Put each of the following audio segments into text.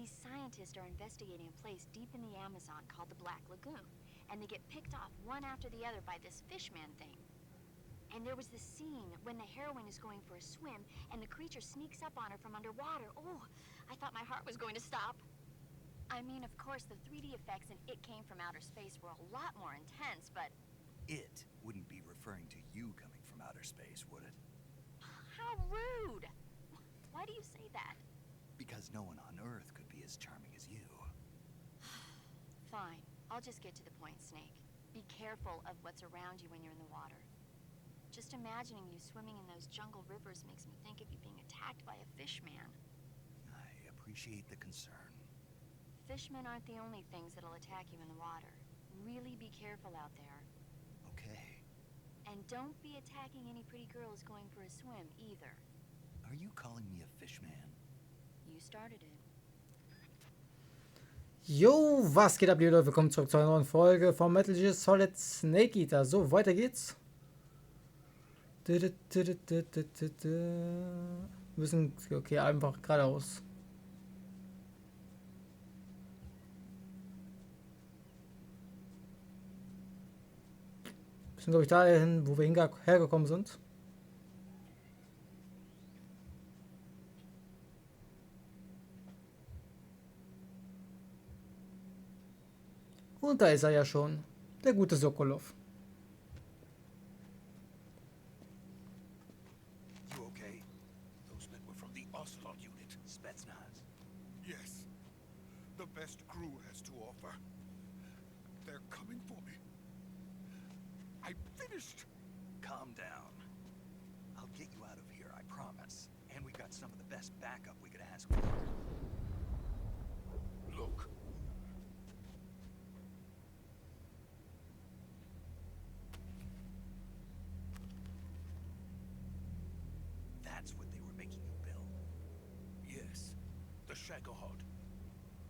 These scientists are investigating a place deep in the Amazon called the Black Lagoon, and they get picked off one after the other by this fishman thing. And there was this scene when the heroine is going for a swim, and the creature sneaks up on her from underwater. Oh, I thought my heart was going to stop. I mean, of course, the 3D effects in It Came from Outer Space were a lot more intense, but... It wouldn't be referring to you coming from outer space, would it? How rude! Why do you say that? Because no one on Earth could be as charming as you. Fine. I'll just get to the point, Snake. Be careful of what's around you when you're in the water. Just imagining you swimming in those jungle rivers makes me think of you being attacked by a fishman. I appreciate the concern. Fishmen aren't the only things that'll attack you in the water. Really be careful out there. Okay. And don't be attacking any pretty girls going for a swim, either. Are you calling me a fishman? You started it. Jo, was geht ab, liebe Leute? Willkommen zurück zu einer neuen Folge von Metal Gear Solid Snake Eater. So, weiter geht's. Wir müssen, okay, einfach geradeaus. Wir sind, glaube ich, dahin, wo wir hergekommen sind. Und da ist er ja schon, der gute Sokolov. You okay? Those men were from the Ocelot unit, Spetsnaz. Yes. The best crew has to offer. They're coming for me. I finished! Calm down. I'll get you out of here, I promise. And we got some of the best backup we could ask for. Look. That's what they were making you build. Yes. The Shagohod.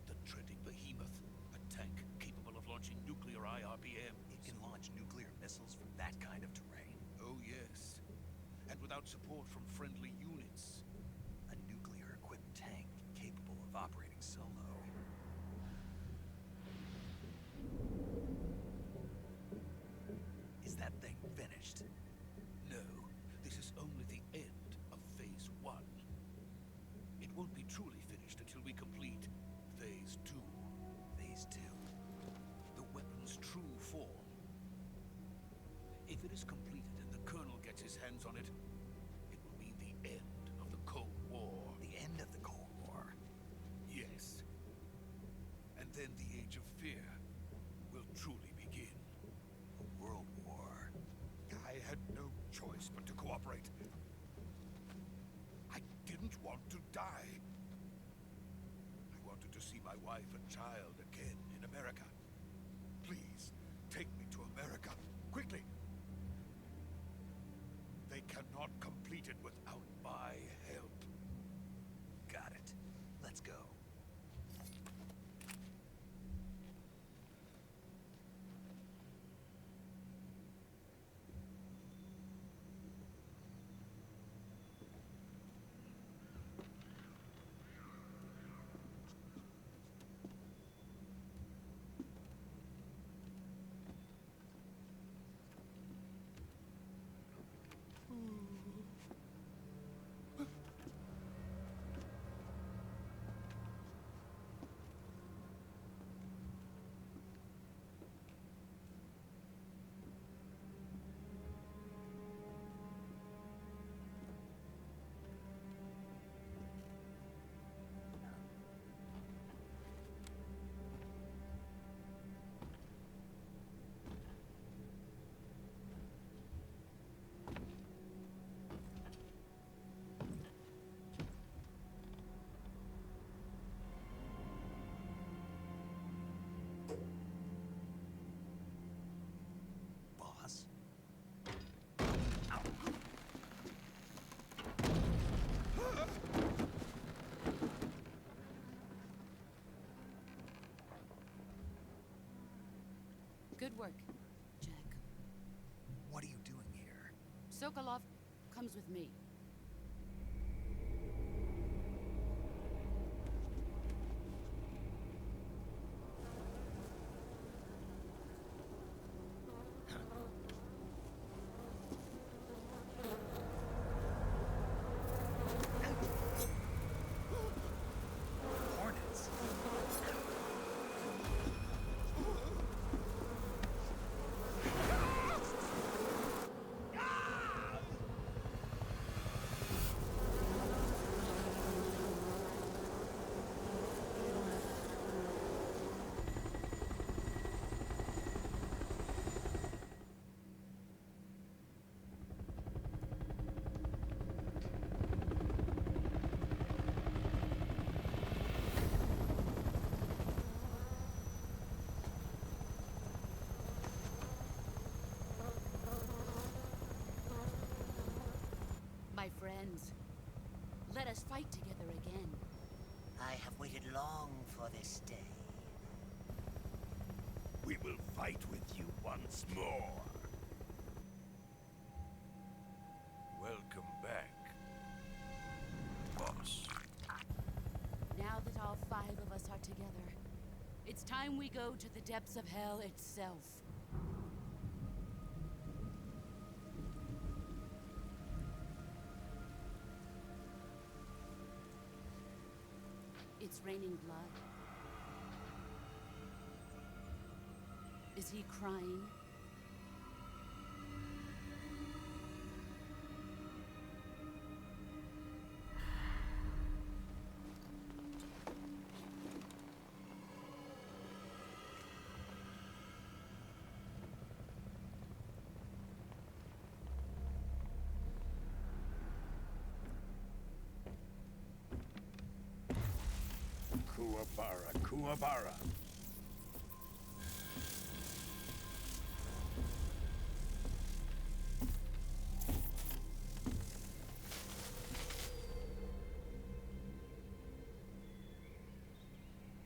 The treading behemoth. A tank capable of launching nuclear IRBM. It can launch nuclear missiles from that kind of terrain. Oh, yes. And without support from friendly units. A nuclear-equipped tank capable of operating solo. Is that thing finished? No, this is only the end of Phase 1. It won't be truly finished until we complete Phase 2. Phase 2. The weapon's true form. If it is completed and the Colonel gets his hands on it, it will mean the end of the Cold War. The end of the Cold War. Yes. And then the Age of Fear will truly begin. A world war. I had no choice but to cooperate. I didn't want to die. I wanted to see my wife and child again in America. Please, take me to America, quickly. They cannot complete it without my help. Got it. Let's go. Boss? Good work, Jack. What are you doing here? Sokolov comes with me. my friends. Let us fight together again. I have waited long for this day. We will fight with you once more. Welcome back, boss. Now that all 5 of us are together, it's time we go to the depths of hell itself. It's raining blood. Is he crying? Kuwabara, Kuwabara.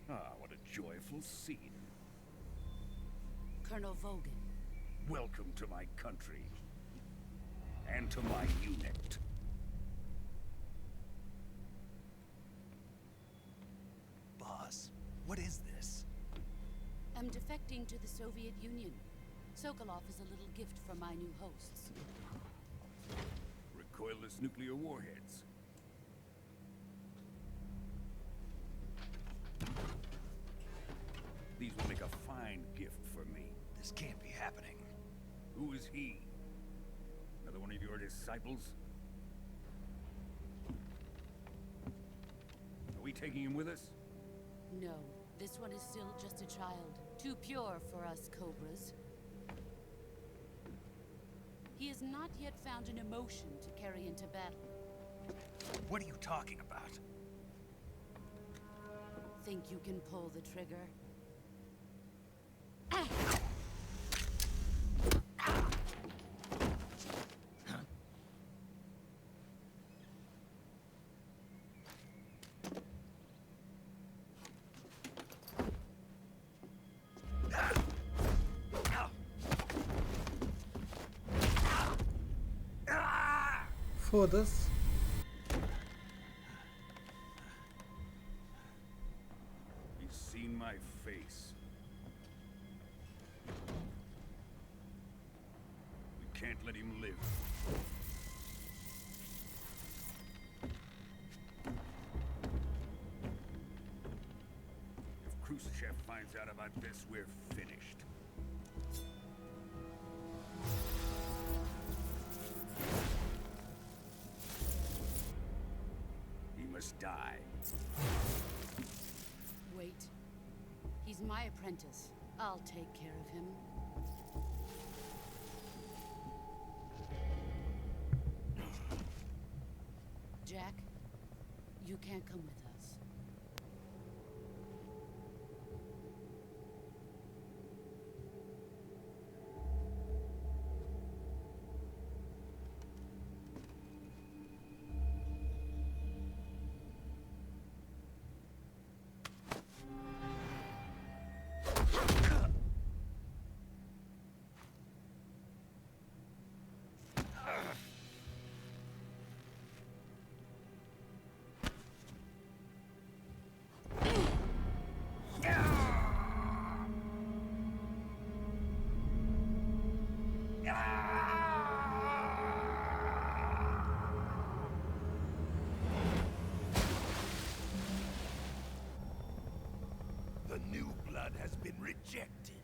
Ah, what a joyful scene. Colonel Vogan. Welcome to my country. And to my unit. Boss, what is this? I'm defecting to the Soviet Union. Sokolov is a little gift from my new hosts. Recoilless nuclear warheads. These will make a fine gift for me. This can't be happening. Who is he? Another one of your disciples? Are we taking him with us? No, this one is still just a child. Too pure for us Cobras. He has not yet found an emotion to carry into battle. What are you talking about? Think you can pull the trigger? Foda-se. He's seen my face. We can't let him live. If Khrushchev finds out about this, we're finished. He must die. Wait. He's my apprentice. I'll take care of him. Jack, you can't come with us. The new blood has been rejected.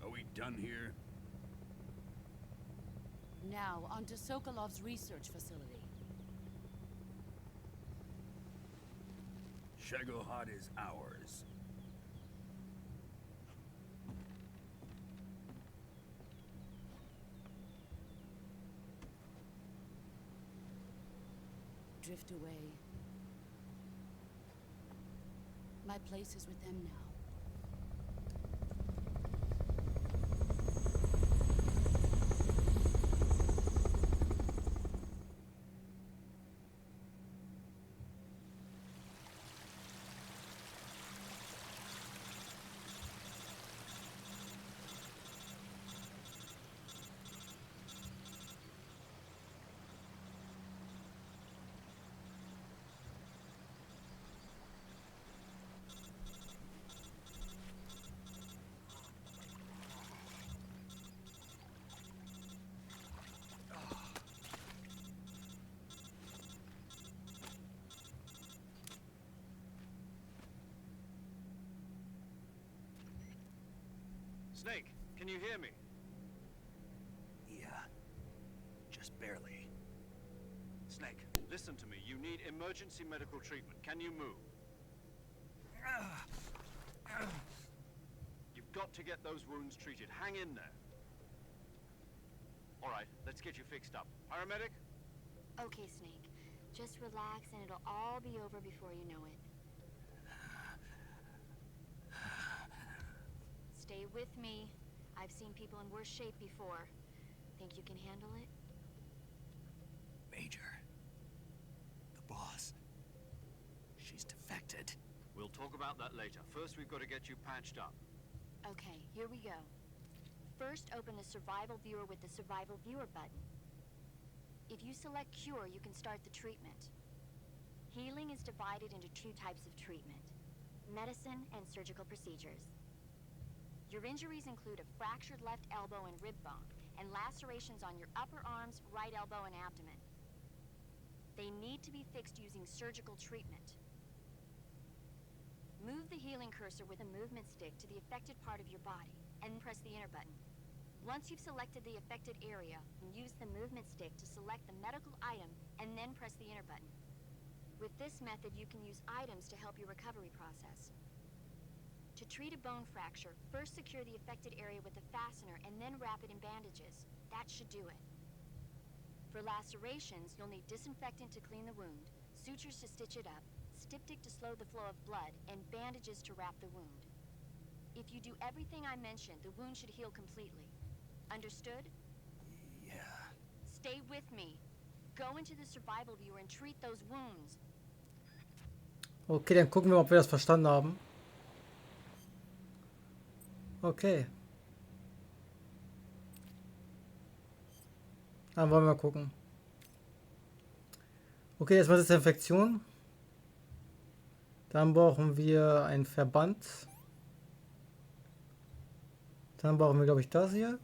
Are we done here? Now, onto Sokolov's research facility. Shagohod is ours. Drift away. place is with them now. Snake, can you hear me? Yeah. Just barely. Snake, listen to me. You need emergency medical treatment. Can you move? You've got to get those wounds treated. Hang in there. All right, let's get you fixed up. Paramedic? Okay, Snake. Just relax and it'll all be over before you know it. Stay with me. I've seen people in worse shape before. Think you can handle it? Major. The boss. She's defected. We'll talk about that later. First, we've got to get you patched up. Okay, here we go. First, open the survival viewer with the survival viewer button. If you select cure, you can start the treatment. Healing is divided into two types of treatment: medicine and surgical procedures. Your injuries include a fractured left elbow and rib bone, and lacerations on your upper arms, right elbow, and abdomen. They need to be fixed using surgical treatment. Move the healing cursor with a movement stick to the affected part of your body, and press the enter button. Once you've selected the affected area, use the movement stick to select the medical item, and then press the enter button. With this method, you can use items to help your recovery process. To treat a bone fracture, first secure the affected area with a fastener and then wrap it in bandages. That should do it. For lacerations, you'll need disinfectant to clean the wound, sutures to stitch it up, styptic to slow the flow of blood, and bandages to wrap the wound. If you do everything I mentioned, the wound should heal completely. Understood? Yeah. Stay with me. Go into the survival viewer and treat those wounds. Okay, dann gucken wir mal, ob wir das verstanden haben. Okay. Dann wollen wir mal gucken. Okay, erstmal Desinfektion. Dann brauchen wir einen Verband. Dann brauchen wir, glaube ich, das hier.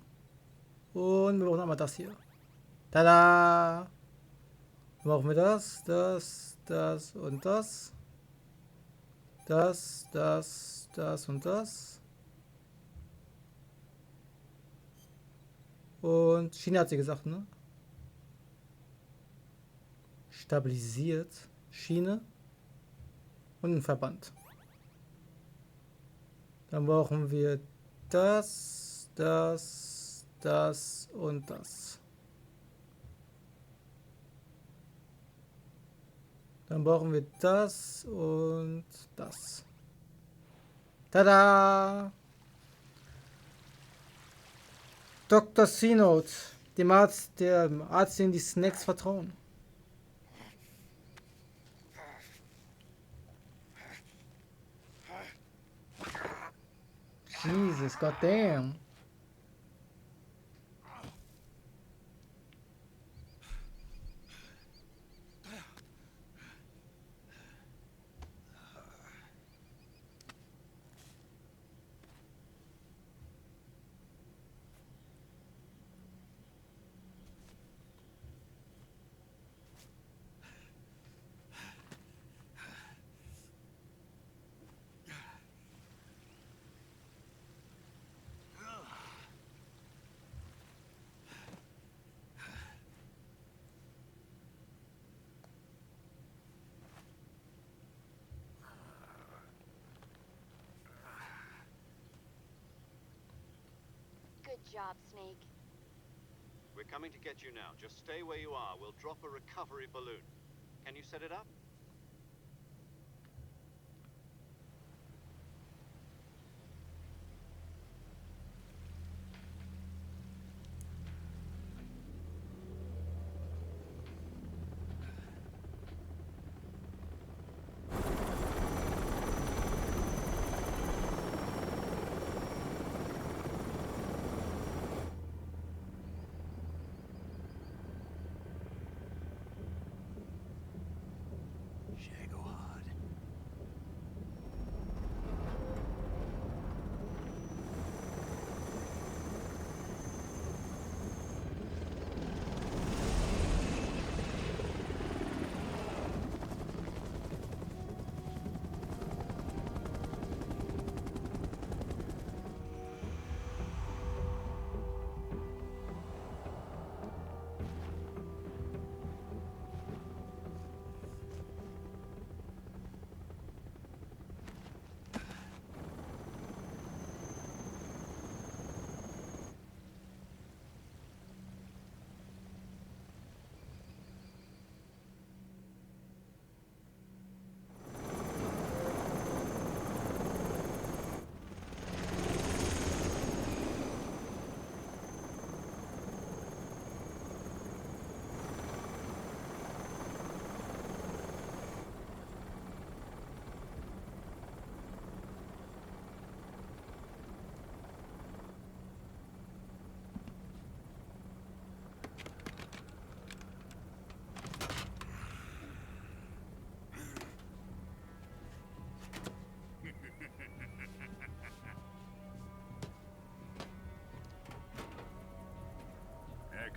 Und wir brauchen einmal das hier. Tada! Dann brauchen wir das, das und das. Das und das. Und Schiene hat sie gesagt, ne? Stabilisiert. Schiene. Und einen Verband. Dann brauchen wir das und das. Dann brauchen wir das und das. Tada! Dr. C-Note, dem Arzt, dem die Snacks vertrauen. Jesus, goddamn. Good job, Snake. We're coming to get you now. Just stay where you are. We'll drop a recovery balloon. Can you set it up?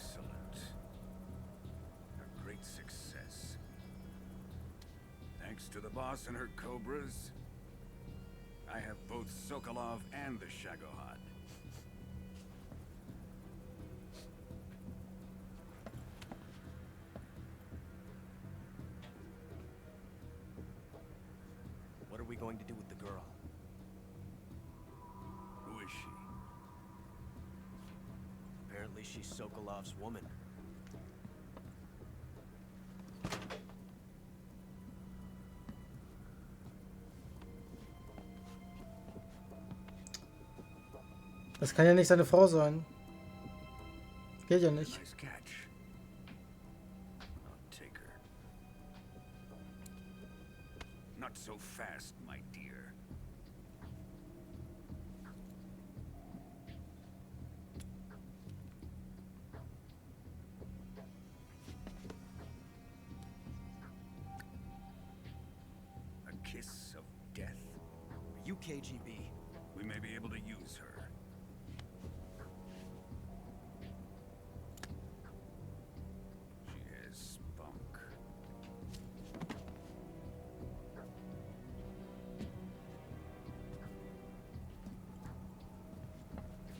Excellent. A great success. Thanks to the boss and her cobras, I have both Sokolov and the Shagohod. What are we going to do with the girl? Who is she? Apparently she's Sokolov's woman. Das kann ja nicht seine Frau sein. Geht ja nicht. Nice catch. I'll take her. Not so fast, my dear. A kiss of death. Are you KGB? We may be able to use her. She has spunk.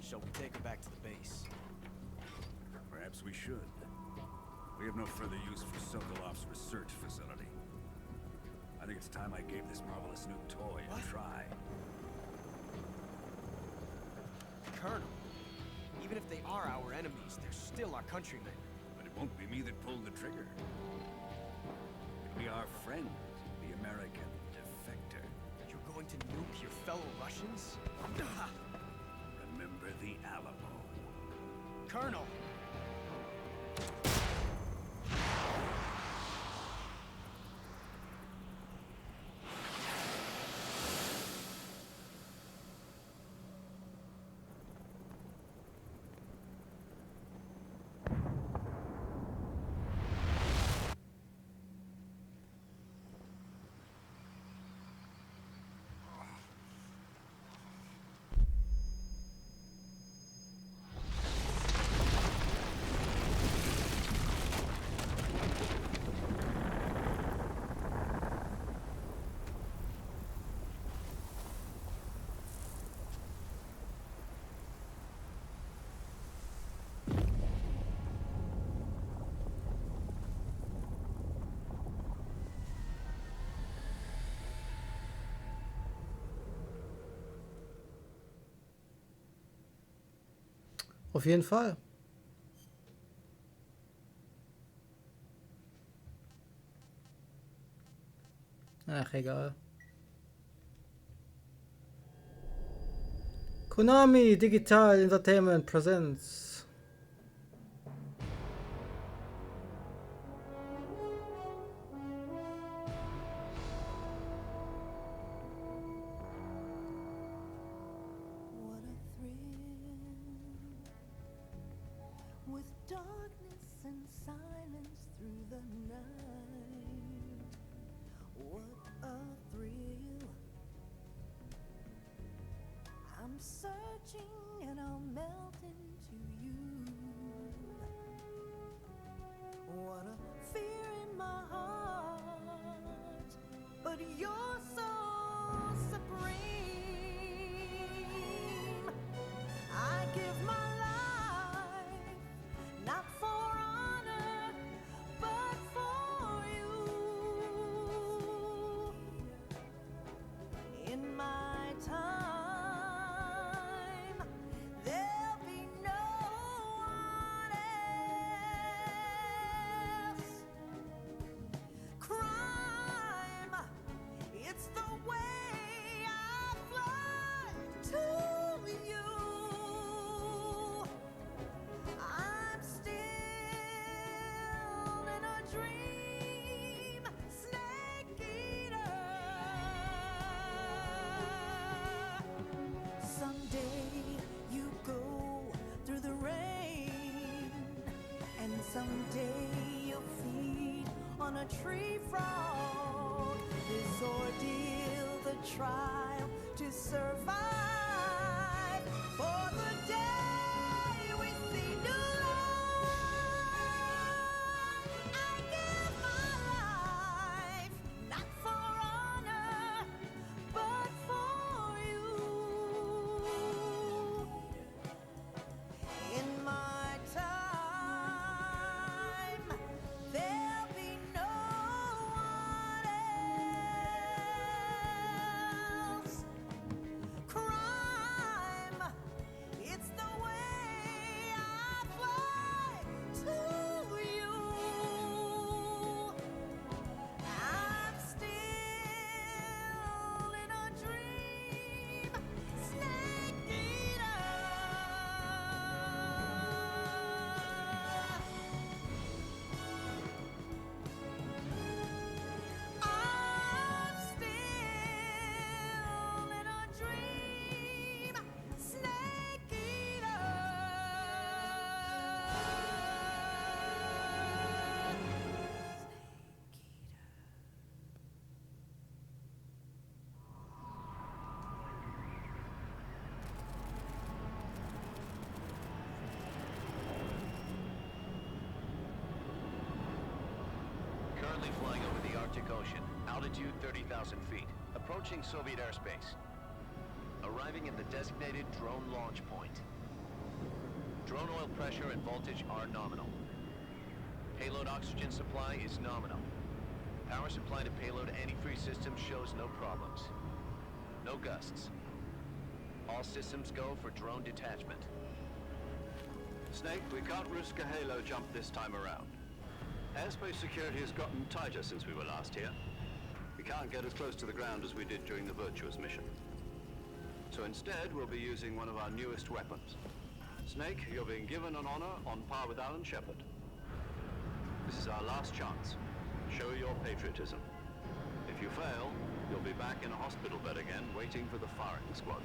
Shall we take her back to the base? Perhaps we should. We have no further use for Sokolov's research facility. I think it's time I gave this marvelous new toy a try. Colonel, even if they are our enemies, they're still our countrymen. But it won't be me that pulled the trigger. It'll be our friend, the American defector. You're going to nuke your fellow Russians? Remember the Alamo. Colonel! Auf jeden Fall. Ach, egal. Konami Digital Entertainment presents. What a thrill, with darkness and silence through the night. What a thrill. I'm searching and I'll melt into you. What a fear in my heart, but you're so supreme. I give my life, not for honor, but for you. In my time, there'll be no one else. Crime, it's the way I fly to you. I'm still in a dream, snake eater. Someday you go through the rain, and someday you'll feed on a tree frog. This ordeal, the trial to survive, for the day we see new light. Currently flying over the Arctic Ocean. Altitude 30,000 feet. Approaching Soviet airspace. Arriving at the designated drone launch point. Drone oil pressure and voltage are nominal. Payload oxygen supply is nominal. Power supply to payload antifreeze system shows no problems. No gusts. All systems go for drone detachment. Snake, we can't risk a halo jump this time around. Airspace security has gotten tighter since we were last here. We can't get as close to the ground as we did during the Virtuous mission. So instead, we'll be using one of our newest weapons. Snake, you're being given an honor on par with Alan Shepard. This is our last chance. Show your patriotism. If you fail, you'll be back in a hospital bed again, waiting for the firing squad.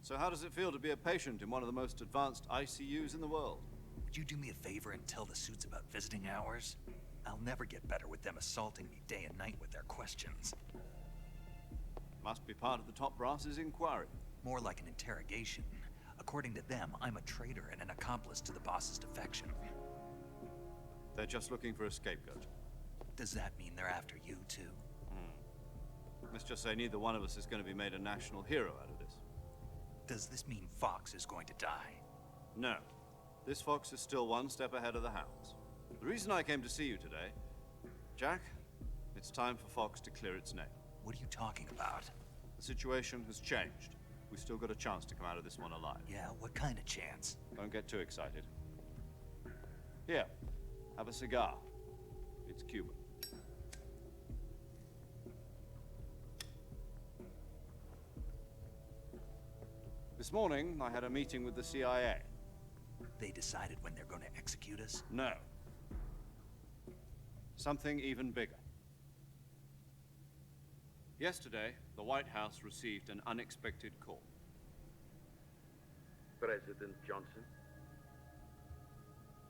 So how does it feel to be a patient in one of the most advanced ICUs in the world? Would you do me a favor and tell the suits about visiting hours? I'll never get better with them assaulting me day and night with their questions. Must be part of the top brass's inquiry. More like an interrogation. According to them, I'm a traitor and an accomplice to the boss's defection. They're just looking for a scapegoat. Does that mean they're after you, too? Let's just say neither one of us is going to be made a national hero out of this. Does this mean Fox is going to die? No. This fox is still one step ahead of the hounds. The reason I came to see you today, Jack, it's time for Fox to clear its name. What are you talking about? The situation has changed. We've still got a chance to come out of this one alive. Yeah, what kind of chance? Don't get too excited. Here, have a cigar. It's Cuban. This morning, I had a meeting with the CIA. They decided when they're going to execute us? No. Something even bigger. Yesterday, the White House received an unexpected call. President Johnson?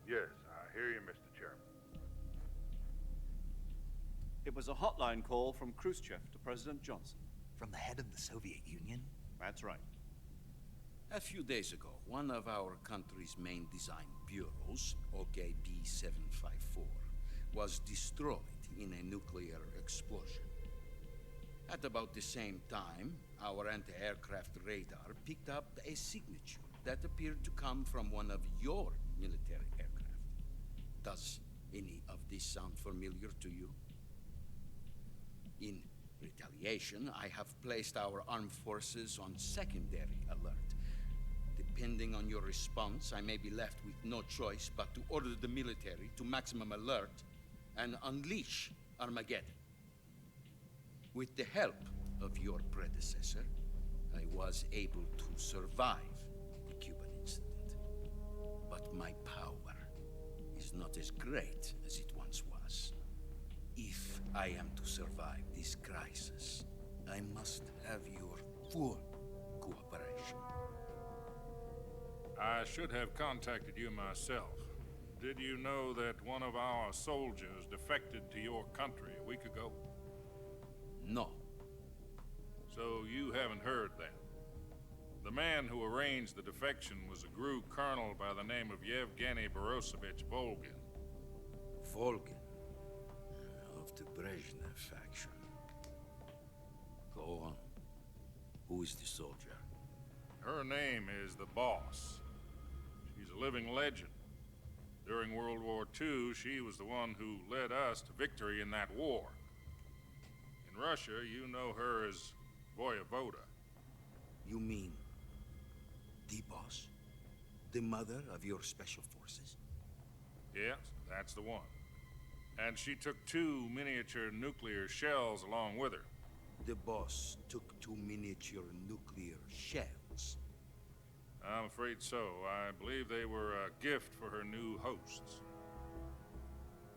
Yes, I hear you, Mr. Chairman. It was a hotline call from Khrushchev to President Johnson. From the head of the Soviet Union? That's right. A few days ago, one of our country's main design bureaus, OKB-754, was destroyed in a nuclear explosion. At about the same time, our anti-aircraft radar picked up a signature that appeared to come from one of your military aircraft. Does any of this sound familiar to you? In retaliation, I have placed our armed forces on secondary alert. Depending on your response, I may be left with no choice but to order the military to maximum alert and unleash Armageddon. With the help of your predecessor, I was able to survive the Cuban incident. But my power is not as great as it once was. If I am to survive this crisis, I must have your full cooperation. I should have contacted you myself. Did you know that one of our soldiers defected to your country a week ago? No. So you haven't heard then. The man who arranged the defection was a GRU colonel by the name of Yevgeny Borosovich Volgin. Volgin? Of the Brezhnev faction. Go on. Who is the soldier? Her name is the Boss. She's a living legend. During World War II, she was the one who led us to victory in that war. In Russia, you know her as Voyevoda. You mean the Boss? The mother of your special forces? Yes, that's the one. And she took 2 miniature nuclear shells along with her. The Boss took 2 miniature nuclear shells? I'm afraid so. I believe they were a gift for her new hosts.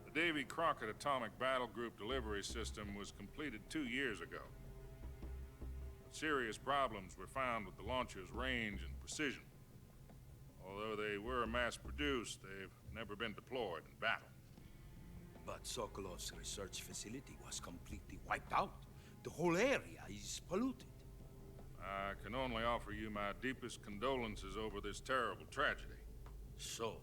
The Davy Crockett Atomic Battle Group delivery system was completed 2 years ago. But serious problems were found with the launcher's range and precision. Although they were mass-produced, they've never been deployed in battle. But Sokolov's research facility was completely wiped out. The whole area is polluted. I can only offer you my deepest condolences over this terrible tragedy. So,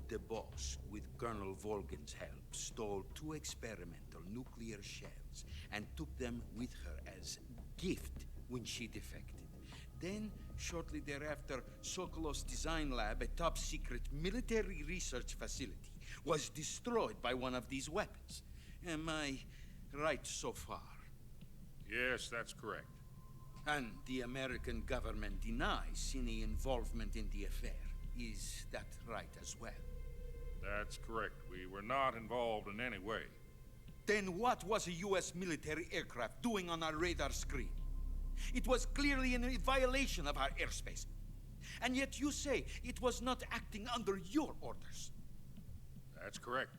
the boss, with Colonel Volgin's help, stole 2 experimental nuclear shells and took them with her as gift when she defected. Then, shortly thereafter, Sokolov's design lab, a top-secret military research facility, was destroyed by one of these weapons. Am I right so far? Yes, that's correct. And the American government denies any involvement in the affair. Is that right as well? That's correct. We were not involved in any way. Then what was a U.S. military aircraft doing on our radar screen? It was clearly in violation of our airspace. And yet you say it was not acting under your orders. That's correct.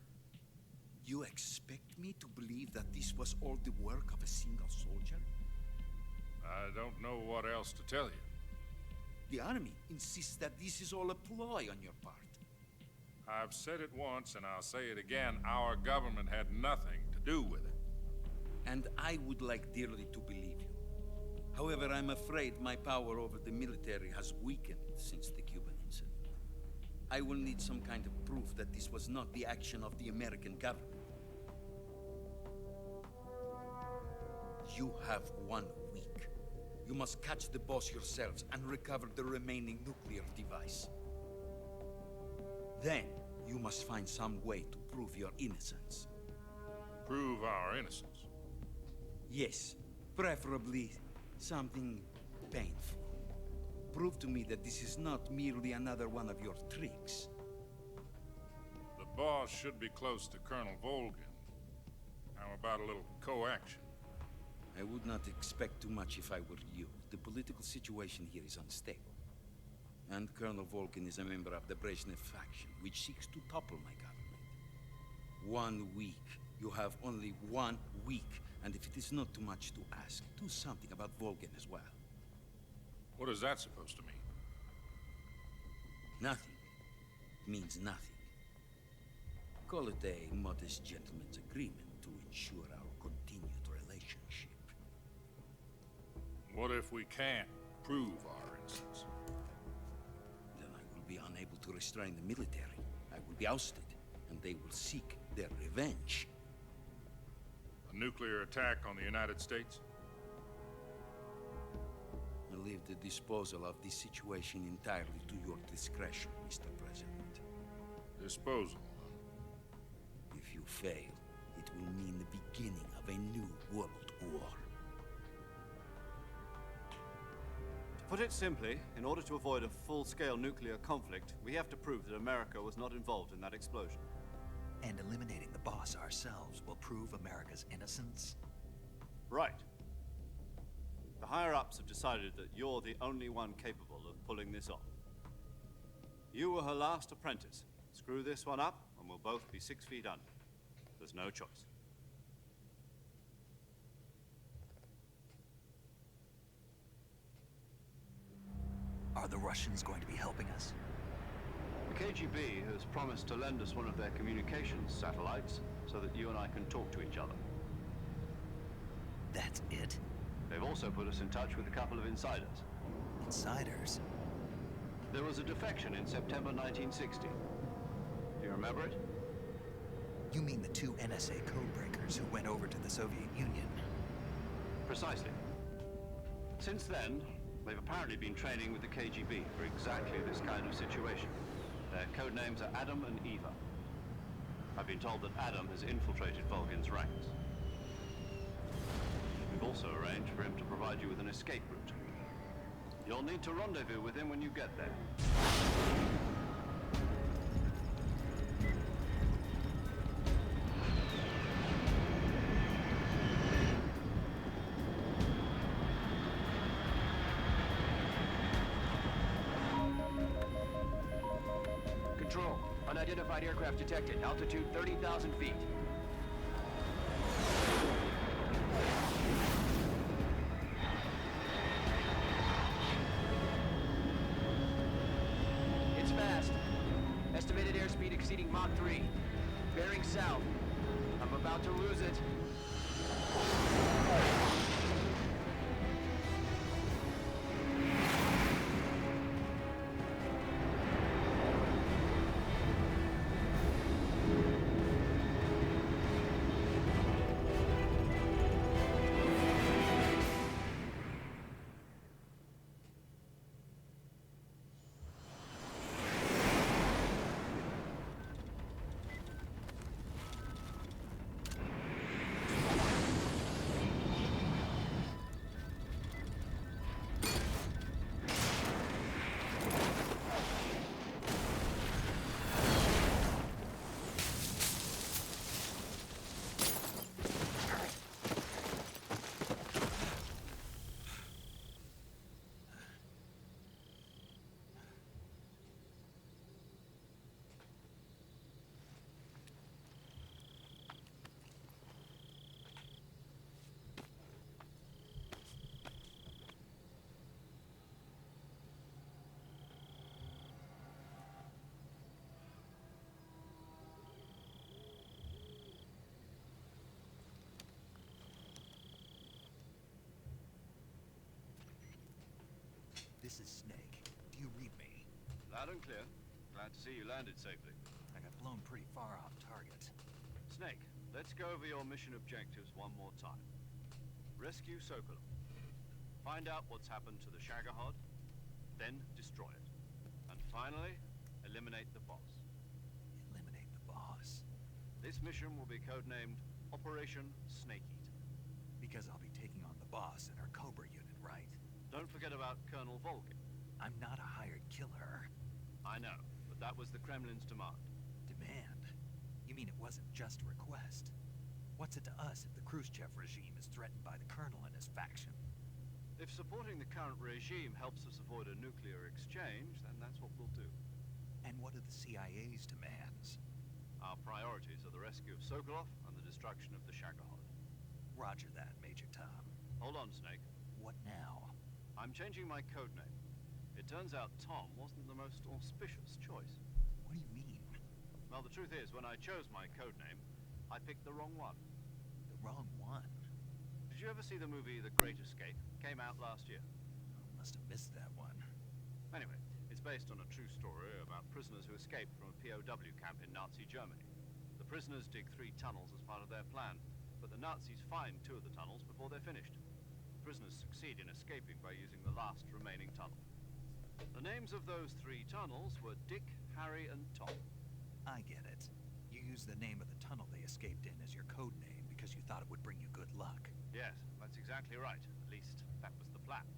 You expect me to believe that this was all the work of a single soldier? I don't know what else to tell you. The army insists that this is all a ploy on your part. I've said it once and I'll say it again. Our government had nothing to do with it. And I would like dearly to believe you. However, I'm afraid my power over the military has weakened since the Cuban incident. I will need some kind of proof that this was not the action of the American government. You have 1 week. You must catch the boss yourselves and recover the remaining nuclear device. Then, you must find some way to prove your innocence. Prove our innocence? Yes, preferably something painful. Prove to me that this is not merely another one of your tricks. The boss should be close to Colonel Volgin. How about a little co-action? I would not expect too much if I were you. The political situation here is unstable. And Colonel Volgin is a member of the Brezhnev faction, which seeks to topple my government. 1 week. You have only 1 week. And if it is not too much to ask, do something about Volgin as well. What is that supposed to mean? Nothing. Means nothing. Call it a modest gentleman's agreement to ensure our continued relationship. What if we can't prove our innocence? Then I will be unable to restrain the military. I will be ousted, and they will seek their revenge. A nuclear attack on the United States? I leave the disposal of this situation entirely to your discretion, Mr. President. Disposal? If you fail, it will mean the beginning of a new world war. To put it simply, in order to avoid a full-scale nuclear conflict, we have to prove that America was not involved in that explosion. And eliminating the boss ourselves will prove America's innocence? Right. The higher-ups have decided that you're the only one capable of pulling this off. You were her last apprentice. Screw this one up, and we'll both be 6 feet under. There's no choice. Are the Russians going to be helping us? The KGB has promised to lend us one of their communications satellites so that you and I can talk to each other. That's it? They've also put us in touch with a couple of insiders. Insiders? There was a defection in September 1960. Do you remember it? You mean the 2 NSA codebreakers who went over to the Soviet Union? Precisely. Since then, they've apparently been training with the KGB for exactly this kind of situation. Their code names are Adam and Eva. I've been told that Adam has infiltrated Volgin's ranks. We've also arranged for him to provide you with an escape route. You'll need to rendezvous with him when you get there. Control. Unidentified aircraft detected. Altitude 30,000 feet. It's fast. Estimated airspeed exceeding Mach 3. Bearing south. I'm about to lose it. This is Snake. Do you read me? Loud and clear. Glad to see you landed safely. I got blown pretty far off target. Snake, let's go over your mission objectives one more time. Rescue Sokolov. Find out what's happened to the Shagohod, then destroy it. And finally, eliminate the boss. Eliminate the boss? This mission will be codenamed Operation Snake Eater. Because I'll be taking on the boss in our Cobra unit, right? Don't forget about Colonel Volgin. I'm not a hired killer. I know, but that was the Kremlin's demand. Demand? You mean it wasn't just a request? What's it to us if the Khrushchev regime is threatened by the Colonel and his faction? If supporting the current regime helps us avoid a nuclear exchange, then that's what we'll do. And what are the CIA's demands? Our priorities are the rescue of Sokolov and the destruction of the Shagohod. Roger that, Major Tom. Hold on, Snake. What now? I'm changing my codename. It turns out Tom wasn't the most auspicious choice. What do you mean? Well, the truth is, when I chose my codename, I picked the wrong one. The wrong one? Did you ever see the movie The Great Escape? Came out last year. Must have missed that one. Anyway, it's based on a true story about prisoners who escaped from a POW camp in Nazi Germany. The prisoners dig 3 tunnels as part of their plan, but the Nazis find 2 of the tunnels before they're finished. The prisoners succeed in escaping by using the last remaining tunnel. The names of those 3 tunnels were Dick, Harry, and Tom. I get it. You used the name of the tunnel they escaped in as your code name because you thought it would bring you good luck. Yes, that's exactly right. At least, that was the plan.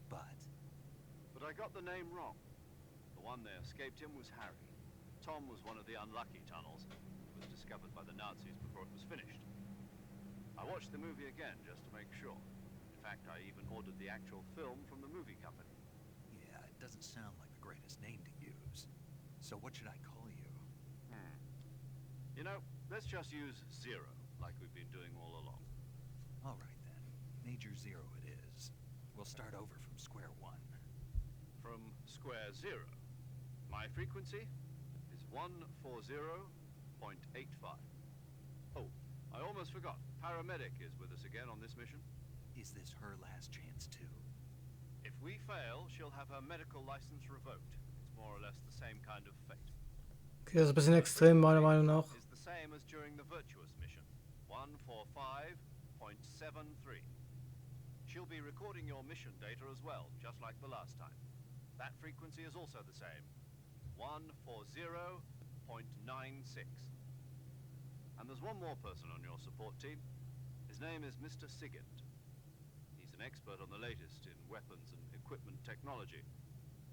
But I got the name wrong. The one they escaped in was Harry. Tom was one of the unlucky tunnels. It was discovered by the Nazis before it was finished. I watched the movie again just to make sure. In fact, I even ordered the actual film from the movie company. yeah, it doesn't sound like the greatest name to use. So what should I call you? You know, let's just use Zero, like we've been doing all along. All right then. Major Zero it is. We'll start over from square one. From square 0. My frequency is 140.85. Oh, I almost forgot. Paramedic is with us again on this mission. Is this her last chance too? If we fail, she'll have her medical license revoked. It's more or less the same kind of fate. Okay, das ist ein bisschen extrem, meiner Meinung nach. Is the same as during the Virtuous mission. 145.73. She'll be recording your mission data as well, just like the last time. That frequency is also the same. 140.96. And there's one more person on your support team. His name is Mr. Sigint. He's an expert on the latest in weapons and equipment technology.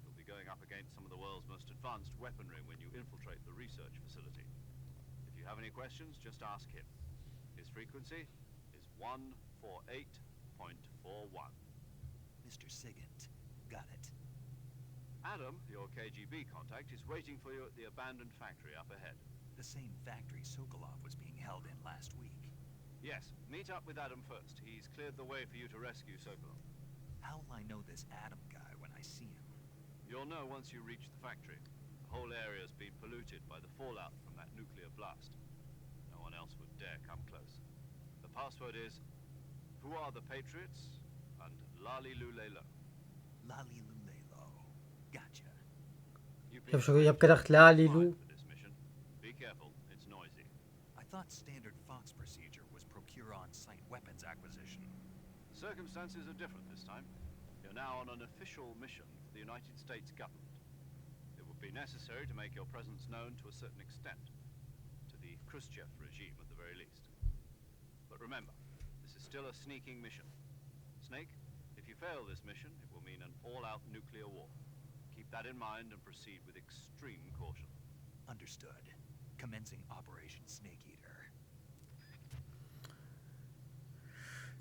He'll be going up against some of the world's most advanced weaponry when you infiltrate the research facility. If you have any questions, just ask him. His frequency is 148.41. Mr. Sigint. Got it. Adam, your KGB contact, is waiting for you at the abandoned factory up ahead. The same factory Sokolov was being held in last week. Yes, meet up with Adam first. He's cleared the way for you to rescue Sokolov. How will I know this Adam guy when I see him? You'll know once you reach the factory. The whole area's been polluted by the fallout from that nuclear blast. No one else would dare come close. The password is, "Who are the Patriots?" and "Lali Lulelo." Lali Lulelo. Gotcha. Ich hab gedacht, Lalilu. Be careful, it's noisy. I thought standard Fox procedure was procure on-site weapons acquisition. The circumstances are different this time. You're now on an official mission for the United States government. It would be necessary to make your presence known to a certain extent, to the Khrushchev regime at the very least. But remember, this is still a sneaking mission. Snake, if you fail this mission, it will mean an all-out nuclear war. Keep that in mind and proceed with extreme caution. Understood. Commencing Operation Snake Eater.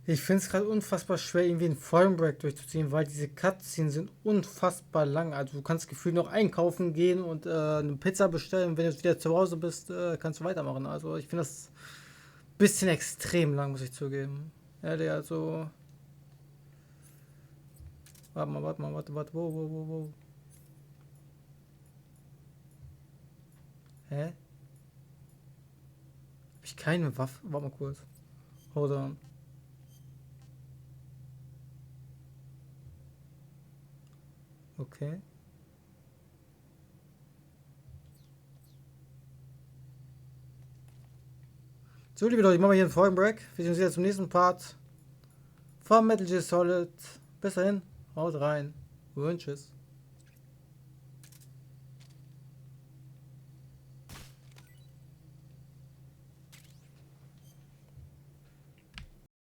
Ich finde es gerade unfassbar schwer, irgendwie einen Frame-Break durchzuziehen, weil diese Cutscenes sind unfassbar lang. Also du kannst gefühlt noch einkaufen gehen und eine Pizza bestellen. Wenn du jetzt wieder zu Hause bist, kannst du weitermachen. Also ich finde das ein bisschen extrem lang, muss ich zugeben. Ehrlich, also... Warte mal, wo. Hä? Hab ich keine Waffe? Warte mal kurz. Hold on. Okay. So, liebe Leute, ich mache mal hier einen Folgenbreak. Wir sehen uns wieder zum nächsten Part von Metal Gear Solid. Bis dahin, haut rein und tschüss.